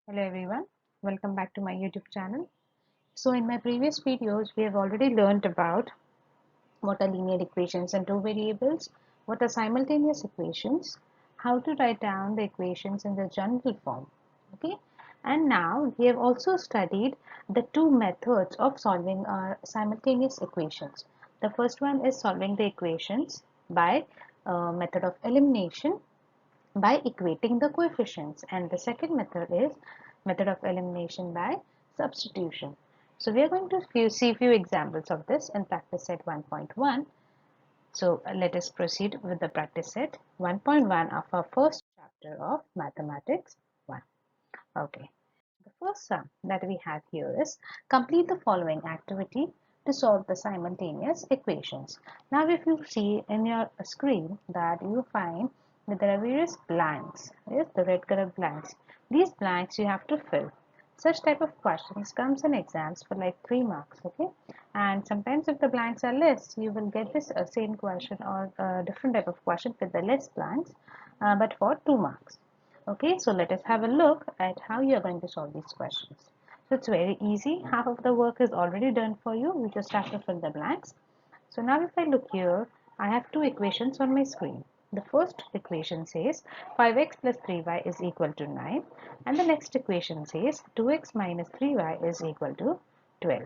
Hello everyone, welcome back to my YouTube channel. So in my previous videos, we have already learned about what are linear equations and two variables, what are simultaneous equations, how to write down the equations in the general form. Okay, and now we have also studied the two methods of solving our simultaneous equations. The first one is solving the equations by method of elimination by equating the coefficients, and the second method is method of elimination by substitution. So we are going to see a few examples of this in practice set 1.1. So let us proceed with the practice set 1.1 of our first chapter of mathematics 1. Okay, the first sum that we have here is complete the following activity to solve the simultaneous equations. Now if you see in your screen that you find that there are various blanks, yes, the red color blanks. These blanks you have to fill. Such type of questions comes in exams for like 3 marks, okay? And sometimes if the blanks are less, you will get this same question or a different type of question with the less blanks, but for 2 marks. Okay, so let us have a look at how you are going to solve these questions. So it's very easy. Half of the work is already done for you. We just have to fill the blanks. So now if I look here, I have two equations on my screen. The first equation says 5x plus 3y is equal to 9, and the next equation says 2x minus 3y is equal to 12.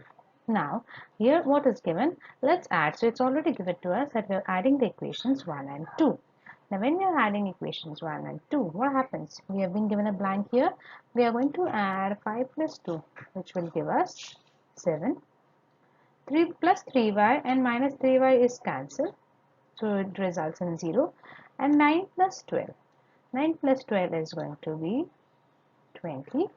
Now here what is given? Let's add. So it's already given to us that we are adding the equations 1 and 2. Now when we are adding equations 1 and 2, what happens? We have been given a blank here. We are going to add 5 plus 2, which will give us 7. 3 plus 3y and minus 3y is cancelled, so it results in 0. And 9 plus 12. 9 plus 12 is going to be 21.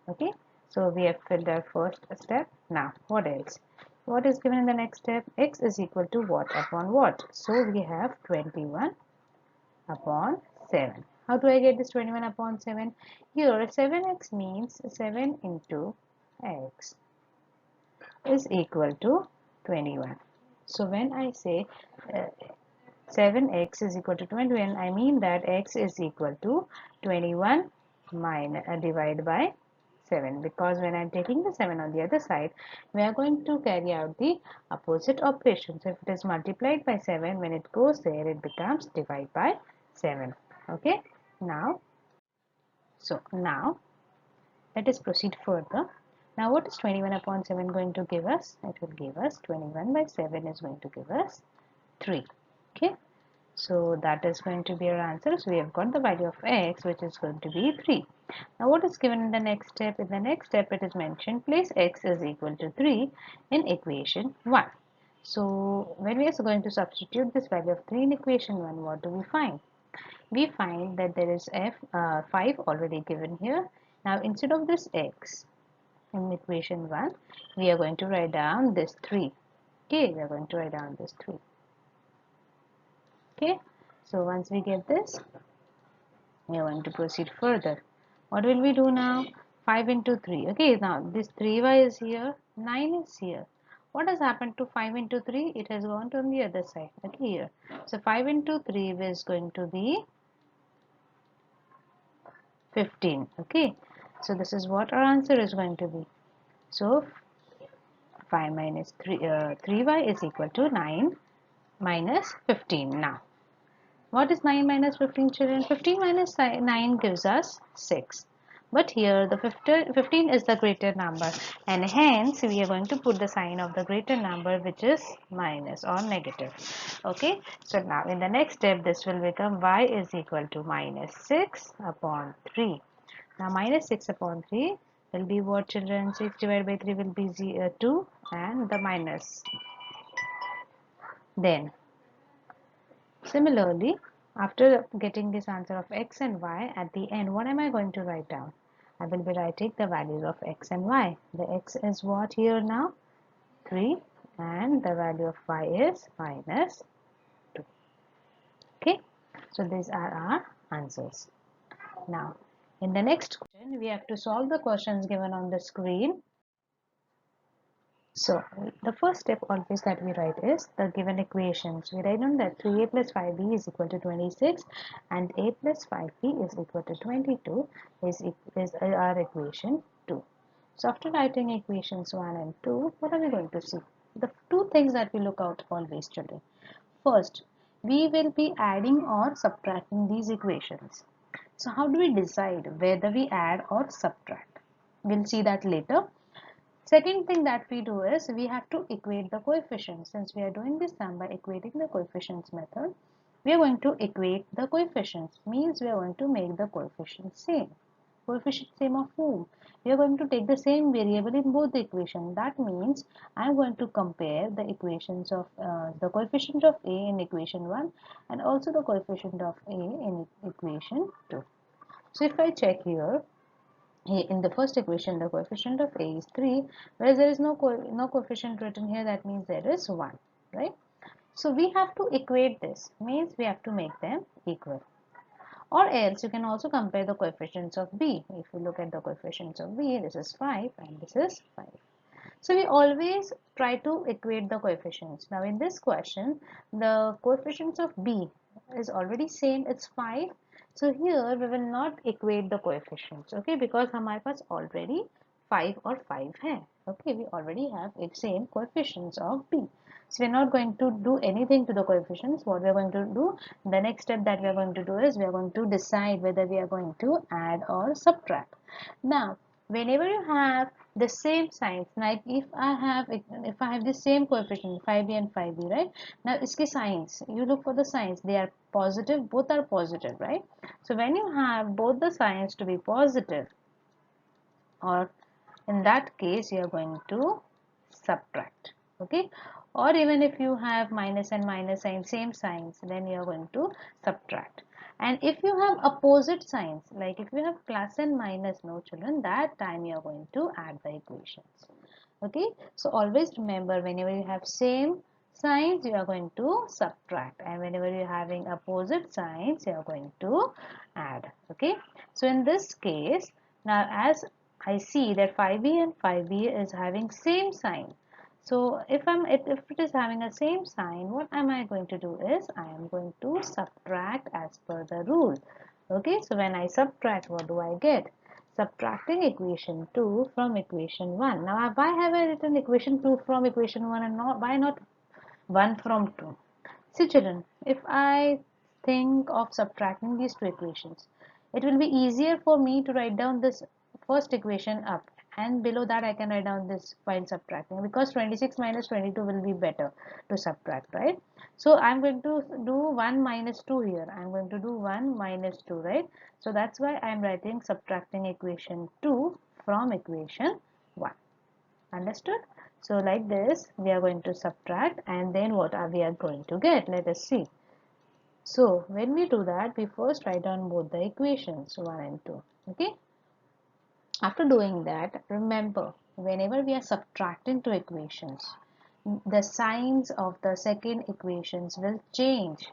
Okay, so we have filled our first step. Now what else? What is given in the next step? X is equal to what upon what? So we have 21 upon 7. How do I get this 21 upon 7? Here 7x means 7 into x is equal to 21. So when I say 7x is equal to 21, I mean that x is equal to 21 divided by 7, because when I am taking the 7 on the other side, we are going to carry out the opposite operation. So if it is multiplied by 7, when it goes there, it becomes divided by 7. Okay, now let us proceed further. Now what is 21 upon 7 going to give us? It will give us 21 by 7 is going to give us 3. Okay, so that is going to be our answer. So we have got the value of x, which is going to be 3. Now what is given in the next step? In the next step it is mentioned place x is equal to 3 in equation 1. So when we are going to substitute this value of 3 in equation 1, what do we find? We find that there is 5 already given here. Now instead of this x in equation 1, we are going to write down this 3. Okay, we are going to write down this 3. Okay, so once we get this, we are going to proceed further. What will we do now? 5 into 3. Okay, now this 3y is here, 9 is here. What has happened to 5 into 3? It has gone to the other side. Okay, here. So 5 into 3 is going to be 15. Okay, so this is what our answer is going to be. So 5 minus 3y is equal to 9 minus 15. Now what is 9 minus 15, children? 15 minus 9 gives us 6. But here the 15 is the greater number, and hence we are going to put the sign of the greater number, which is minus or negative. Okay, so now in the next step this will become y is equal to minus 6 upon 3. Now minus 6 upon 3 will be what, children? 6 divided by 3 will be 2, and the minus. Then similarly, after getting this answer of x and y, at the end, what am I going to write down? I will be writing the values of x and y. The x is what here now? 3, and the value of y is minus 2. Okay, so these are our answers. Now, in the next question, we have to solve the questions given on the screen. So the first step always that we write is the given equations. We write down that 3a plus 5b is equal to 26 and a plus 5b is equal to 22 is our equation 2. So after writing equations 1 and 2, what are we going to see? The two things that we look out always, children. First, we will be adding or subtracting these equations. So how do we decide whether we add or subtract? We'll see that later. Second thing that we do is we have to equate the coefficients. Since we are doing this sum by equating the coefficients method, we are going to equate the coefficients. Means we are going to make the coefficients same. Coefficient same of whom? We are going to take the same variable in both the equation. That means I am going to compare the equations of the coefficient of a in equation 1 and also the coefficient of a in equation 2. So if I check here, in the first equation the coefficient of a is 3, whereas there is no coefficient written here, that means there is 1, right? So we have to equate this, means we have to make them equal. Or else you can also compare the coefficients of b. If you look at the coefficients of b, this is 5 and this is 5. So we always try to equate the coefficients. Now in this question, the coefficients of b is already same, it's 5. So here we will not equate the coefficients, okay, because हमारे पास already 5 or 5 है. Okay, we already have the same coefficients of b. So we are not going to do anything to the coefficients. What we are going to do, the next step that we are going to do is we are going to decide whether we are going to add or subtract. Now whenever you have the same signs, like if I have the same coefficient 5b and 5b, right? Now iske signs, you look for the signs, they are positive, both are positive, right? So when you have both the signs to be positive, or in that case you are going to subtract, okay? Or even if you have minus and minus sign, same signs, then you are going to subtract. And if you have opposite signs, like if you have plus and minus, no children, that time you are going to add the equations, okay? So always remember, whenever you have same signs you are going to subtract, and whenever you are having opposite signs you are going to add, okay? So in this case, now as I see that 5b and 5b is having same sign. So if it is having a same sign, what am I going to do is I am going to subtract as per the rule. Okay, so when I subtract, what do I get? Subtracting equation 2 from equation 1. Now why have I written equation 2 from equation 1 and not why not 1 from 2? See children, if I think of subtracting these two equations, it will be easier for me to write down this first equation up, and below that I can write down this while subtracting, because 26 minus 22 will be better to subtract, right? So I'm going to do 1 minus 2 here. I'm going to do 1 minus 2, right? So that's why I'm writing subtracting equation 2 from equation 1. Understood? So like this we are going to subtract, and then what are we are going to get? Let us see. So when we do that, we first write down both the equations 1 and 2. Okay. After doing that, remember, whenever we are subtracting two equations, the signs of the second equations will change.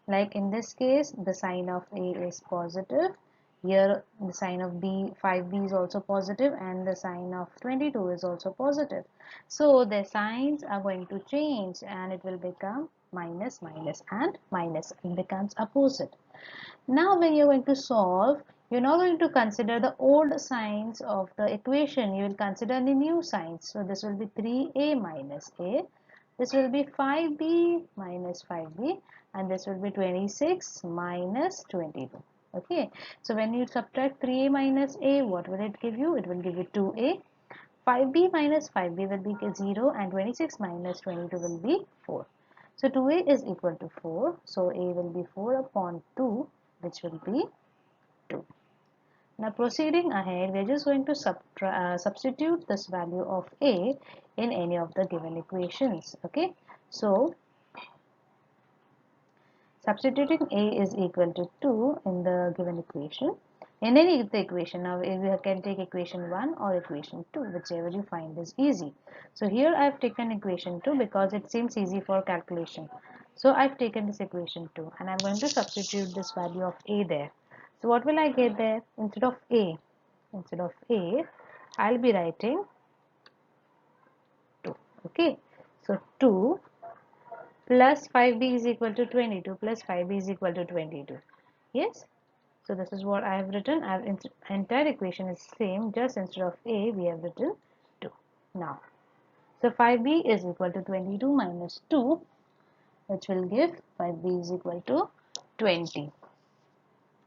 Like in this case, the sign of A is positive. Here the sign of B, 5B is also positive, and the sign of 22 is also positive. So the signs are going to change, and it will become minus, minus, and minus. It becomes opposite. Now when you're going to solve, you're not going to consider the old signs of the equation. You will consider the new signs. So this will be 3a minus a. This will be 5b minus 5b, and this will be 26 minus 22. Okay. So when you subtract 3a minus a, what will it give you? It will give you 2a. 5b minus 5b will be 0, and 26 minus 22 will be 4. So 2a is equal to 4. So a will be 4 upon 2, which will be 2. Now proceeding ahead, we are just going to substitute this value of a in any of the given equations. Okay. So substituting a is equal to 2 in the given equation. In any of the equation, now we can take equation 1 or equation 2, whichever you find is easy. So here I have taken equation 2 because it seems easy for calculation. So I have taken this equation 2, and I am going to substitute this value of a there. So what will I get there? Instead of a, I'll be writing 2. Okay, so 2 plus 5b is equal to 22 plus 5b is equal to 22. Yes, so this is what I have written. Our entire equation is same, just instead of a we have written 2. Now, so 5b is equal to 22 minus 2, which will give 5b is equal to 20.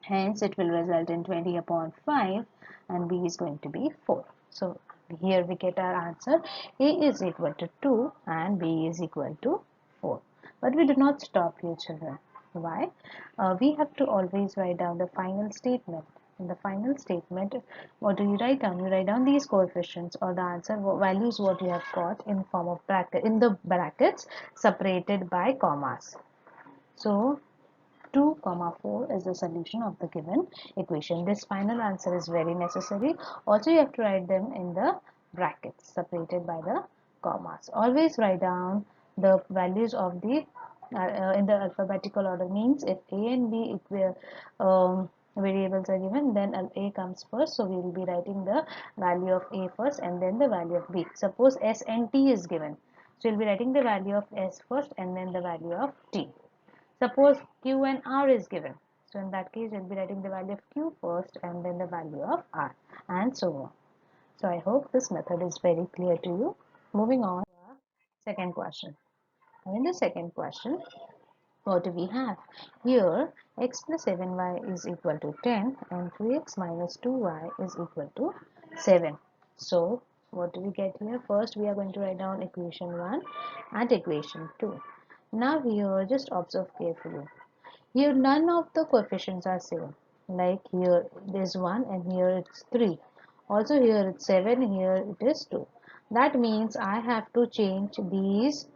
Hence, it will result in 20 upon 5 and b is going to be 4. So, here we get our answer. A is equal to 2 and b is equal to 4. But we do not stop here, children. Why? We have to always write down the final statement. In the final statement, what do you write down? You write down these coefficients or the answer values what you have got in form of bracket, in the brackets separated by commas. So, 2, 4 is the solution of the given equation. This final answer is very necessary. Also, you have to write them in the brackets separated by the commas. Always write down the values of the in the alphabetical order. Means if A and B variables are given, then A comes first. So we will be writing the value of A first and then the value of B. Suppose S and T is given. So you'll be writing the value of S first and then the value of T. Suppose Q and R is given. So in that case, you'll be writing the value of Q first and then the value of R and so on. So I hope this method is very clear to you. Moving on to our second question. Now in the second question, what do we have? Here, x plus 7y is equal to 10 and 3x minus 2y is equal to 7. So what do we get here? First, we are going to write down equation 1 and equation 2. Now here, just observe carefully. Here none of the coefficients are same. Like here there's 1 and here it's 3. Also here it's 7, here it is 2. That means I have to change these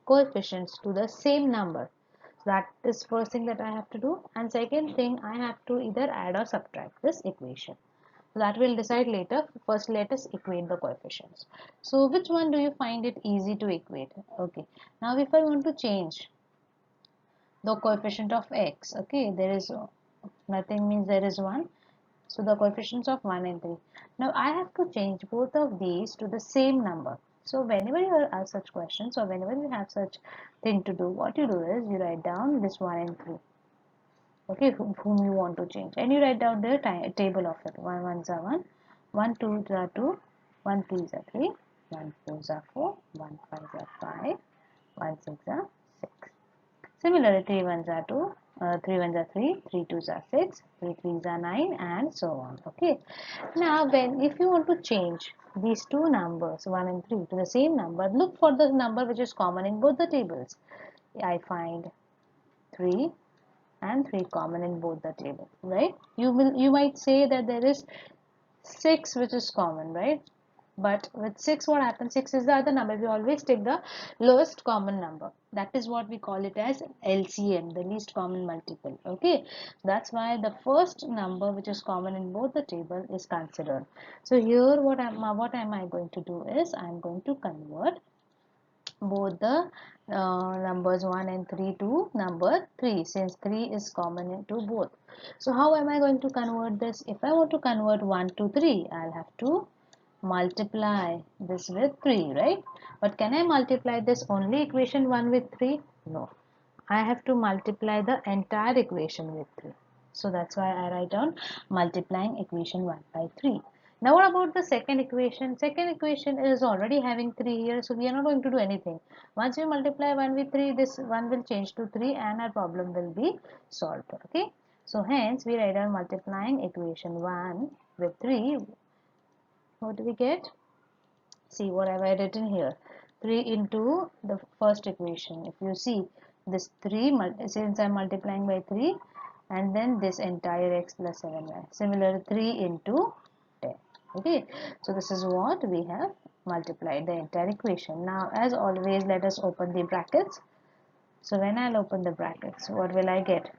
coefficients to the same number. That is first thing that I have to do. And second thing, I have to either add or subtract this equation. That will decide later. First let us equate the coefficients. So which one do you find it easy to equate? Okay. Now if I want to change the coefficient of x, okay, there is nothing, means there is 1, so the coefficients of 1 and 3. Now I have to change both of these to the same number. So whenever you are asked such questions or whenever you have such thing to do, what you do is you write down this 1 and 3, okay, whom you want to change, and you write down the table of it. 1 1s are 1, 1 2s are 2, 1 3s are 3, 1 4s are 4, 1 5s are 5, 1 6 are 6. Similarly, 3 1s are 2, 3 1s are 3, 3 2s are 6, 3 3s are 9 and so on. Okay. Now, if you want to change these two numbers 1 and 3 to the same number, look for the number which is common in both the tables. I find 3 and 3 common in both the tables, right? You might say that there is 6 which is common, right? But with 6, what happens? 6 is the other number. We always take the lowest common number. That is what we call it as LCM, the least common multiple. Okay, that's why the first number which is common in both the table is considered. So here, what am I going to do is I am going to convert both the numbers 1 and 3 to number 3, since 3 is common into both. So how am I going to convert this? If I want to convert 1 to 3, I'll have to multiply this with 3, right? But can I multiply this only equation 1 with 3? No. I have to multiply the entire equation with 3. So that's why I write down multiplying equation 1 by 3. Now what about the second equation? Second equation is already having 3 here, so we are not going to do anything. Once we multiply 1 with 3, this 1 will change to 3 and our problem will be solved. Okay. So hence we write down multiplying equation 1 with 3. What do we get? See what have I written here? 3 into the first equation. If you see this 3, since I am multiplying by 3, and then this entire x plus 7y. Similar 3 into 10. Okay, so this is what we have multiplied the entire equation. Now as always, let us open the brackets. So when I'll open the brackets, what will I get?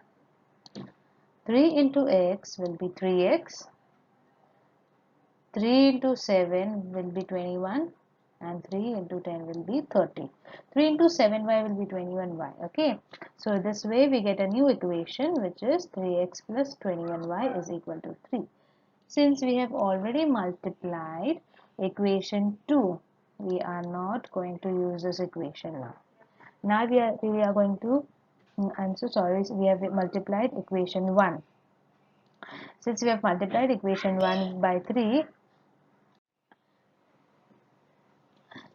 3 into x will be 3x, 3 into 7 will be 21, and 3 into 10 will be 30. 3 into 7y will be 21y. Okay, so this way we get a new equation, which is 3x plus 21y is equal to 3. Since we have already multiplied equation 2 We are not going to use this equation now. Now we are going to, I'm so sorry, we have multiplied equation 1. Since we have multiplied equation 1 by 3,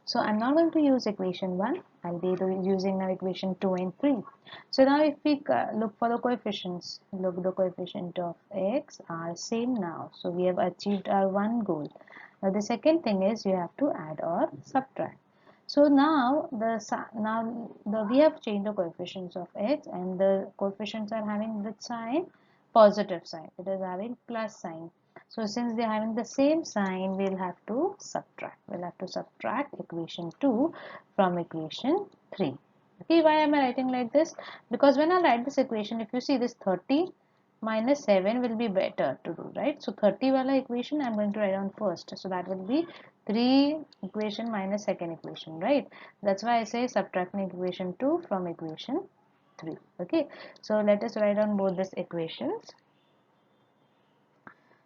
so I'm not going to use equation 1. I'll be using now equation 2 and 3. So now if we look for the coefficients, look, the coefficient of x are same now. So we have achieved our one goal. Now the second thing is you have to add or subtract. So now we have changed the coefficients of x, and the coefficients are having which sign? Positive sign. It is having plus sign. So since they are having the same sign, we'll have to subtract. We'll have to subtract equation 2 from equation 3. Okay, why am I writing like this? Because when I write this equation, if you see this 30 minus 7 will be better to do, right? So 30 wala equation I'm going to write down first. So that will be 3 equation minus second equation, right? That's why I say subtracting equation 2 from equation 3. Okay, so let us write down both these equations.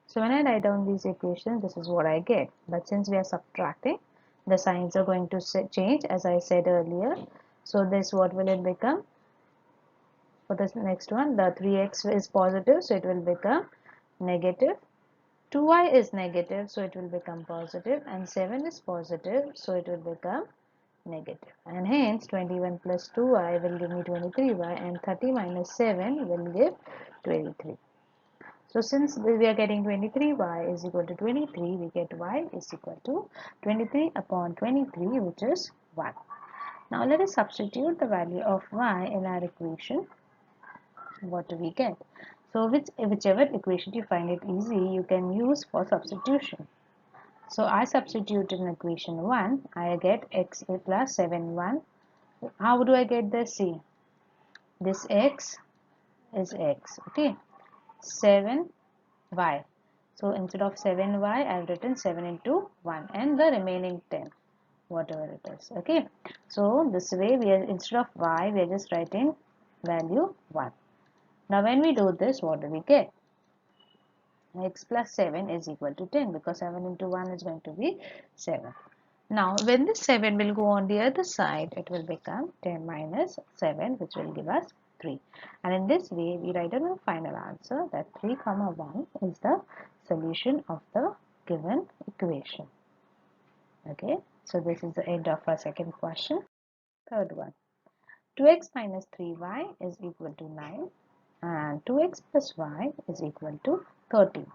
So when I write down these equations, this is what I get. But since we are subtracting, the signs are going to change, as I said earlier. So this, what will it become? For this next one, the 3x is positive, so it will become negative. 2y is negative, so it will become positive, and 7 is positive, so it will become negative. And hence 21 plus 2y will give me 23y, and 30 minus 7 will give 23. So since we are getting 23y is equal to 23, we get y is equal to 23 upon 23, which is 1. Now let us substitute the value of y in our equation. What do we get? So whichever equation you find it easy, you can use for substitution. So I substitute in equation 1, I get x plus 7, 1. How do I get this? See, this x is x, okay, 7y. So instead of 7y, I have written 7 into 1 and the remaining 10, whatever it is. Okay. So this way, we are, instead of y, we are just writing value 1. Now when we do this, what do we get? X plus 7 is equal to 10, because 7 into 1 is going to be 7. Now when this 7 will go on the other side, it will become 10 minus 7, which will give us 3. And in this way, we write down a final answer that 3, 1 is the solution of the given equation. Okay, so this is the end of our second question. Third one, 2x minus 3y is equal to 9, and 2x plus y is equal to 13.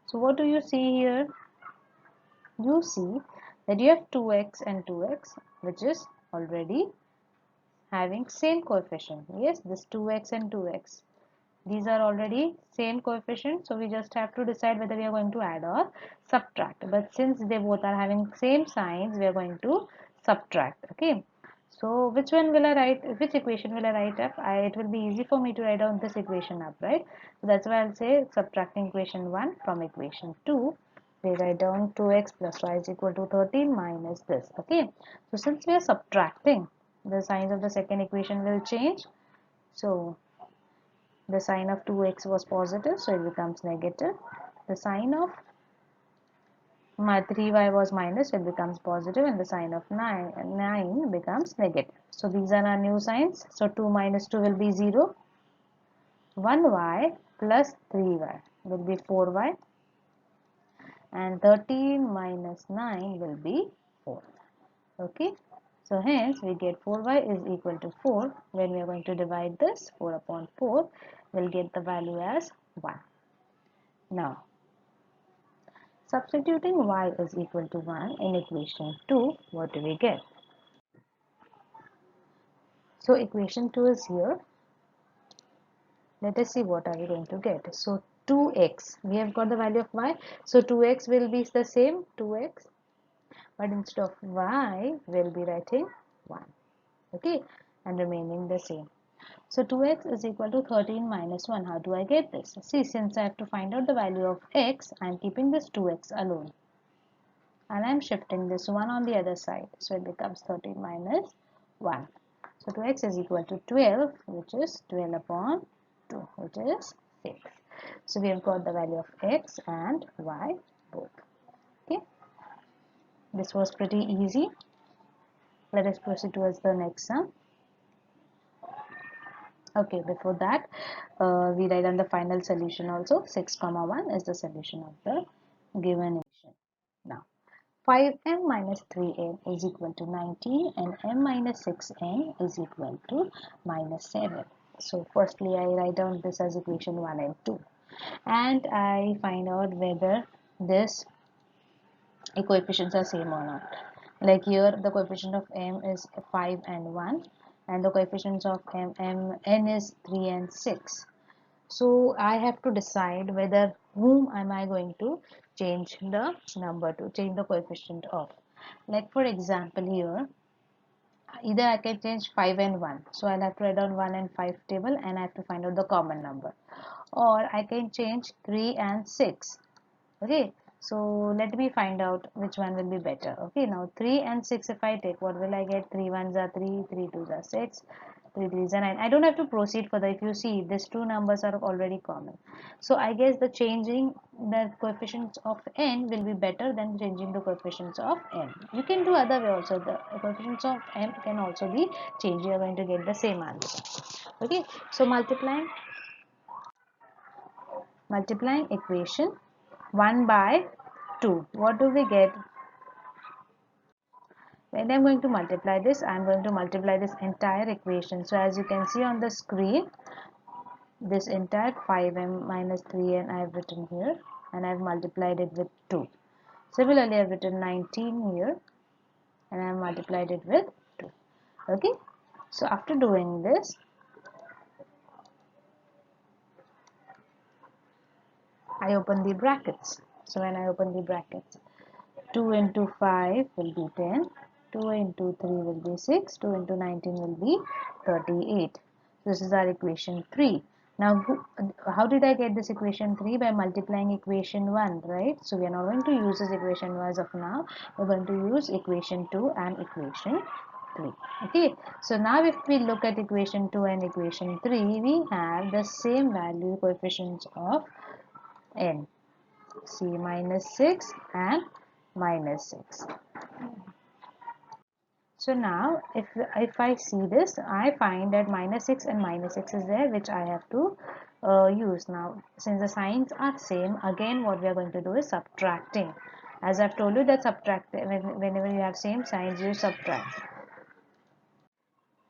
So what do you see here? You see that you have 2x and 2x, which is already having same coefficient. Yes, this 2x and 2x, these are already same coefficient, so we just have to decide whether we are going to add or subtract. But since they both are having same signs, we are going to subtract. Okay, so which one will I write, which equation will I write up? It will be easy for me to write down this equation up, right? So that's why I'll say subtracting equation 1 from equation 2. We write down 2x plus y is equal to 13 minus this. Okay, so since we are subtracting, the signs of the second equation will change. So the sign of 2x was positive, so it becomes negative. The sign of my 3y was minus, it becomes positive, and the sign of 9 becomes negative. So these are our new signs. So 2 minus 2 will be 0. 1y plus 3y will be 4y, and 13 minus 9 will be 4. Okay, so hence we get 4y is equal to 4. When we are going to divide this, 4 upon 4, we'll get the value as 1. Now, substituting y is equal to 1 in equation 2, what do we get? So equation 2 is here. Let us see what are we going to get. So 2x, we have got the value of y. So 2x will be the same, 2x. But instead of y, we'll be writing 1. Okay, and remaining the same. So 2x is equal to 13 minus 1. How do I get this? See, since I have to find out the value of x, I am keeping this 2x alone. And I am shifting this 1 on the other side. So it becomes 13 minus 1. So 2x is equal to 12, which is 12 upon 2, which is 6. So we have got the value of x and y both. Okay. This was pretty easy. Let us proceed towards the next sum. Okay, before that, we write down the final solution also. 6 comma 1 is the solution of the given equation. Now, 5m minus 3n is equal to 19 and m minus 6n is equal to minus 7. So, firstly, I write down this as equation 1 and 2. And I find out whether this coefficients are same or not. Like here, the coefficient of m is 5 and 1, and the coefficients of n is 3 and 6. So I have to decide whether whom am I going to change the number to, change the coefficient of. Like for example here, either I can change 5 and 1. So I'll have to write down 1 and 5 table and I have to find out the common number. Or I can change 3 and 6. Okay, so let me find out which one will be better. Okay, now 3 and 6 if I take, what will I get? 3 ones are 3, 3 twos are 6, 3 threes are 9. I don't have to proceed further. If you see, these two numbers are already common. So I guess the changing the coefficients of n will be better than changing the coefficients of m. You can do other way also. The coefficients of m can also be changed. You are going to get the same answer. Okay, so multiplying equation 1 by 2. What do we get? When I'm going to multiply this, I'm going to multiply this entire equation. So as you can see on the screen, this entire 5m minus 3n I have written here and I've multiplied it with 2. Similarly, I've written 19 here and I've multiplied it with 2. Okay. So after doing this, I open the brackets. So when I open the brackets, 2 into 5 will be 10, 2 into 3 will be 6, 2 into 19 will be 38. This is our equation 3. Now, how did I get this equation 3? By multiplying equation 1, right? So, we are not going to use this equation 1 as of now. We are going to use equation 2 and equation 3. Okay. So, now if we look at equation 2 and equation 3, we have the same value coefficients of n. C minus 6 and minus 6. So now if I see this, I find that minus 6 and minus 6 is there, which I have to use. Now since the signs are same, again what we are going to do is subtracting. As I've told you that whenever you have same signs, you subtract.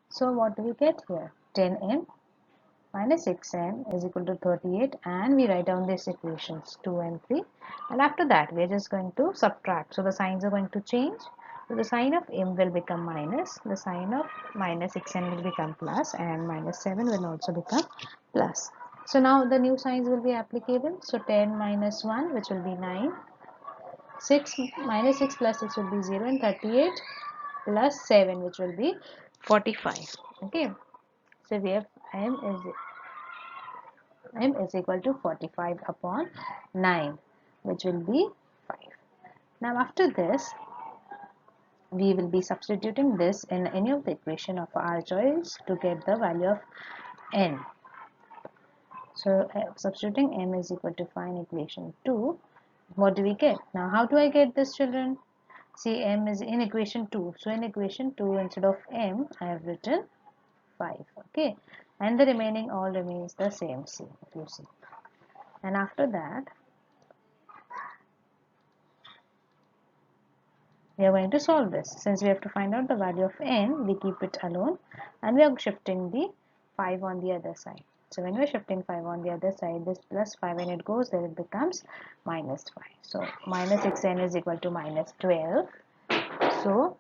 So what do we get here? 10n minus 6n is equal to 38, and we write down these equations 2 and 3, and after that we are just going to subtract. So the signs are going to change. So the sign of m will become minus, the sign of minus 6n will become plus, and minus 7 will also become plus. So now the new signs will be applicable. So 10 minus 1, which will be 9, 6 minus 6 plus 6 will be 0, and 38 plus 7, which will be 45. Okay, so we have m is equal to 45 upon 9, which will be 5. Now after this, we will be substituting this in any of the equation of our choice to get the value of n. So substituting m is equal to 5 in equation 2, what do we get? Now how do I get this, children? See, m is in equation 2. So in equation 2, instead of m, I have written 5. Okay, and the remaining all remains the same. See, if you see. And after that, we are going to solve this. Since we have to find out the value of n, we keep it alone and we are shifting the 5 on the other side. So when we are shifting 5 on the other side, this plus 5, when it goes there, it becomes minus 5. So minus 6n is equal to minus 12. So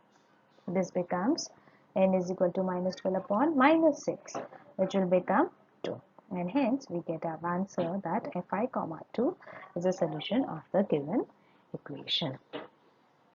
this becomes n is equal to minus 12 upon minus 6, which will become 2. And hence we get our answer that fi comma 2 is a solution of the given equation.